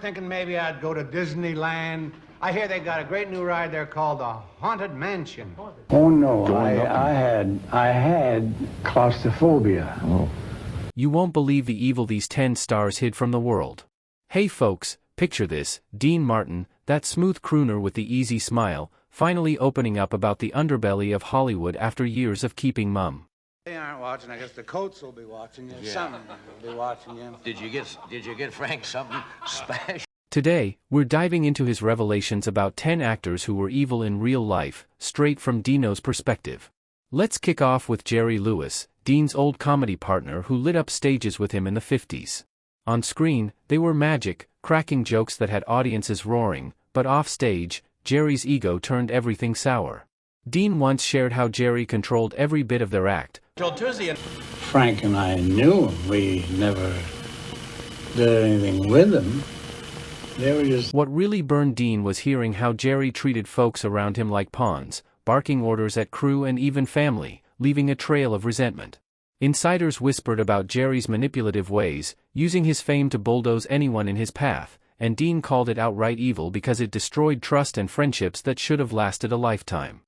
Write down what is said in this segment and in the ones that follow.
thinking maybe I'd go to Disneyland. I hear they got a great new ride there called the Haunted Mansion. Oh no, I had claustrophobia. Oh. You won't believe the evil these 10 stars hid from the world. Hey folks, picture this, Dean Martin, that smooth crooner with the easy smile, finally opening up about the underbelly of Hollywood after years of keeping mum. They aren't watching. I guess the Coats will be watching you. Yeah. Something will be watching you. Did you get Frank something special? Today, we're diving into his revelations about 10 actors who were evil in real life, straight from Dino's perspective. Let's kick off with Jerry Lewis, Dean's old comedy partner who lit up stages with him in the 50s. On screen, they were magic, cracking jokes that had audiences roaring, but off stage, Jerry's ego turned everything sour. Dean once shared how Jerry controlled every bit of their act. Frank and I knew him. We never did anything with them. They were just... What really burned Dean was hearing how Jerry treated folks around him like pawns, barking orders at crew and even family, leaving a trail of resentment. Insiders whispered about Jerry's manipulative ways, using his fame to bulldoze anyone in his path, and Dean called it outright evil because it destroyed trust and friendships that should have lasted a lifetime.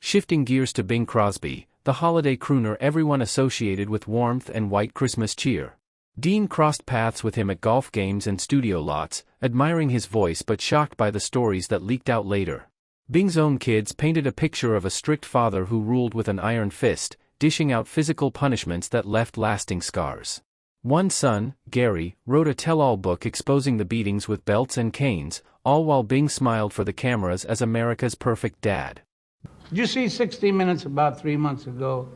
Shifting gears to Bing Crosby, the holiday crooner everyone associated with warmth and white Christmas cheer. Dean crossed paths with him at golf games and studio lots, admiring his voice but shocked by the stories that leaked out later. Bing's own kids painted a picture of a strict father who ruled with an iron fist, dishing out physical punishments that left lasting scars. One son, Gary, wrote a tell-all book exposing the beatings with belts and canes, all while Bing smiled for the cameras as America's perfect dad. Did you see 60 Minutes about 3 months ago?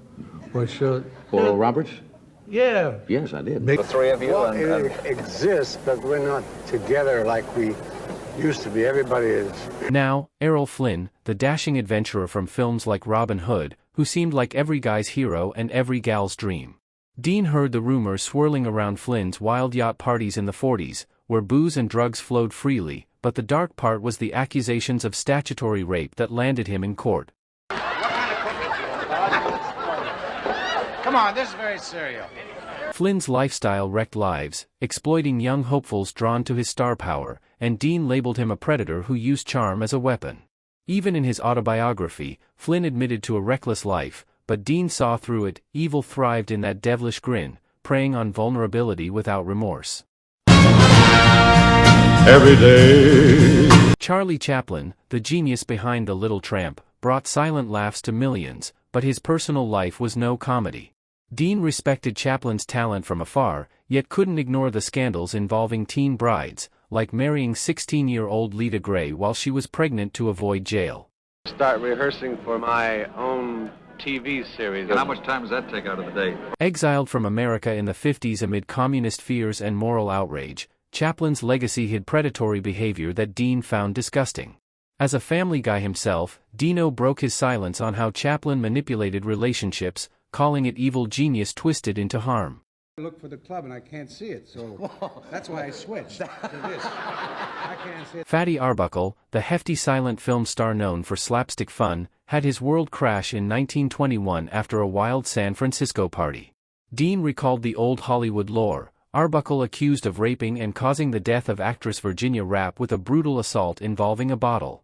Or should... Oral Roberts? Yeah. Yes, I did. The three of you? Well, it exists, but we're not together like we used to be. Everybody is. Now, Errol Flynn, the dashing adventurer from films like Robin Hood, who seemed like every guy's hero and every gal's dream. Dean heard the rumors swirling around Flynn's wild yacht parties in the 40s, where booze and drugs flowed freely, but the dark part was the accusations of statutory rape that landed him in court. Come on, this is very serious. Flynn's lifestyle wrecked lives, exploiting young hopefuls drawn to his star power, and Dean labeled him a predator who used charm as a weapon. Even in his autobiography, Flynn admitted to a reckless life, but Dean saw through it. Evil thrived in that devilish grin, preying on vulnerability without remorse. Every day. Charlie Chaplin, the genius behind The Little Tramp, brought silent laughs to millions, but his personal life was no comedy. Dean respected Chaplin's talent from afar, yet couldn't ignore the scandals involving teen brides, like marrying 16-year-old Lita Gray while she was pregnant to avoid jail. Start rehearsing for my own TV series. And how much time does that take out of the day? Exiled from America in the 50s amid communist fears and moral outrage, Chaplin's legacy hid predatory behavior that Dean found disgusting. As a family guy himself, Dino broke his silence on how Chaplin manipulated relationships, calling it evil genius twisted into harm. I look for the club and I can't see it, so that's why I switched to this. I can't see it. Fatty Arbuckle, the hefty silent film star known for slapstick fun, had his world crash in 1921 after a wild San Francisco party. Dean recalled the old Hollywood lore, Arbuckle accused of raping and causing the death of actress Virginia Rapp with a brutal assault involving a bottle.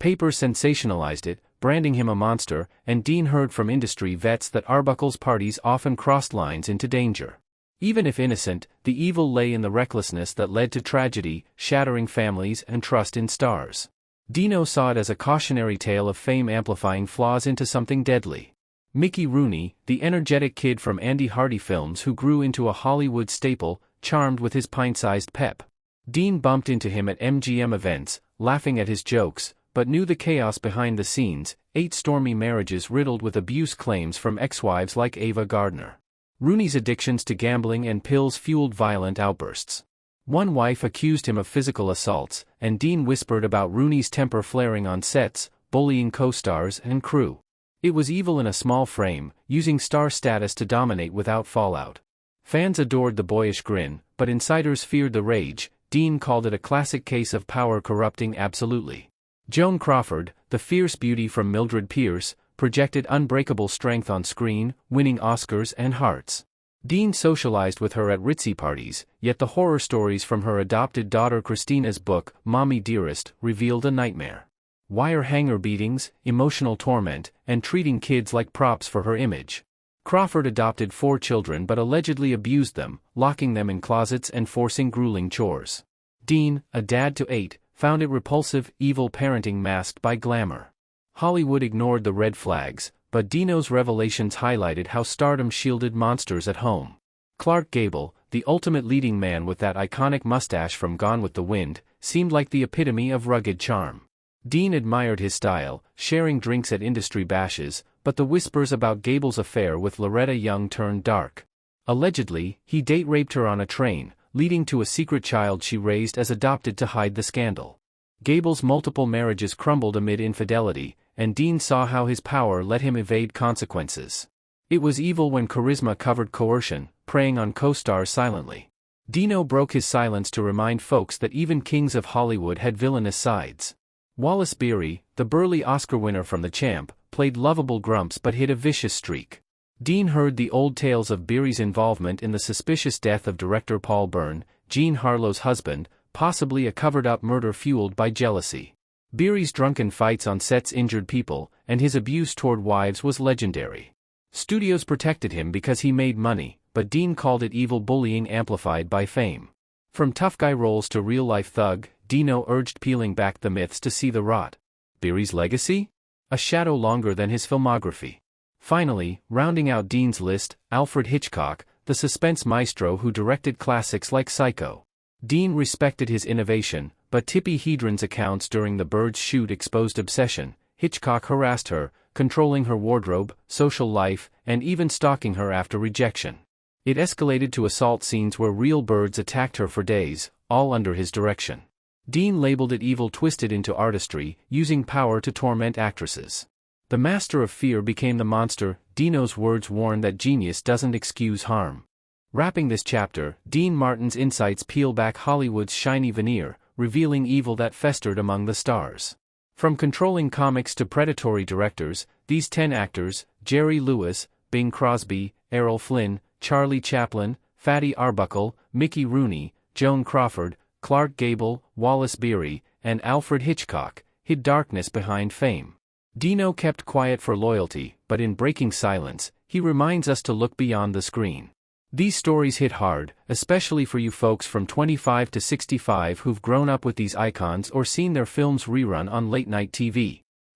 Paper sensationalized it, branding him a monster, and Dean heard from industry vets that Arbuckle's parties often crossed lines into danger. Even if innocent, the evil lay in the recklessness that led to tragedy, shattering families and trust in stars. Dino saw it as a cautionary tale of fame amplifying flaws into something deadly. Mickey Rooney, the energetic kid from Andy Hardy films who grew into a Hollywood staple, charmed with his pint-sized pep. Dean bumped into him at MGM events, laughing at his jokes, but knew the chaos behind the scenes, 8 stormy marriages riddled with abuse claims from ex-wives like Ava Gardner. Rooney's addictions to gambling and pills fueled violent outbursts. One wife accused him of physical assaults, and Dean whispered about Rooney's temper flaring on sets, bullying co-stars and crew. It was evil in a small frame, using star status to dominate without fallout. Fans adored the boyish grin, but insiders feared the rage. Dean called it a classic case of power corrupting absolutely. Joan Crawford, the fierce beauty from Mildred Pierce, projected unbreakable strength on screen, winning Oscars and hearts. Dean socialized with her at ritzy parties, yet the horror stories from her adopted daughter Christina's book, Mommy Dearest, revealed a nightmare. Wire hanger beatings, emotional torment, and treating kids like props for her image. Crawford adopted 4 children but allegedly abused them, locking them in closets and forcing grueling chores. Dean, a dad to 8, found it repulsive, evil parenting masked by glamour. Hollywood ignored the red flags, but Dino's revelations highlighted how stardom shielded monsters at home. Clark Gable, the ultimate leading man with that iconic mustache from Gone with the Wind, seemed like the epitome of rugged charm. Dean admired his style, sharing drinks at industry bashes, but the whispers about Gable's affair with Loretta Young turned dark. Allegedly, he date-raped her on a train, leading to a secret child she raised as adopted to hide the scandal. Gable's multiple marriages crumbled amid infidelity, and Dean saw how his power let him evade consequences. It was evil when charisma covered coercion, preying on co-stars silently. Dino broke his silence to remind folks that even kings of Hollywood had villainous sides. Wallace Beery, the burly Oscar winner from The Champ, played lovable grumps but hid a vicious streak. Dean heard the old tales of Beery's involvement in the suspicious death of director Paul Byrne, Jean Harlow's husband, possibly a covered-up murder fueled by jealousy. Beery's drunken fights on sets injured people, and his abuse toward wives was legendary. Studios protected him because he made money, but Dean called it evil bullying amplified by fame. From tough guy roles to real-life thug, Dino urged peeling back the myths to see the rot. Beery's legacy? A shadow longer than his filmography. Finally, rounding out Dean's list, Alfred Hitchcock, the suspense maestro who directed classics like Psycho. Dean respected his innovation, but Tippi Hedren's accounts during the Birds shoot exposed obsession. Hitchcock harassed her, controlling her wardrobe, social life, and even stalking her after rejection. It escalated to assault scenes where real birds attacked her for days, all under his direction. Dean labeled it evil twisted into artistry, using power to torment actresses. The master of fear became the monster. Dino's words warn that genius doesn't excuse harm. Wrapping this chapter, Dean Martin's insights peel back Hollywood's shiny veneer, revealing evil that festered among the stars. From controlling comics to predatory directors, these 10 actors, Jerry Lewis, Bing Crosby, Errol Flynn, Charlie Chaplin, Fatty Arbuckle, Mickey Rooney, Joan Crawford, Clark Gable, Wallace Beery, and Alfred Hitchcock, hid darkness behind fame. Dino kept quiet for loyalty, but in breaking silence, he reminds us to look beyond the screen. These stories hit hard, especially for you folks from 25 to 65 who've grown up with these icons or seen their films rerun on late-night TV.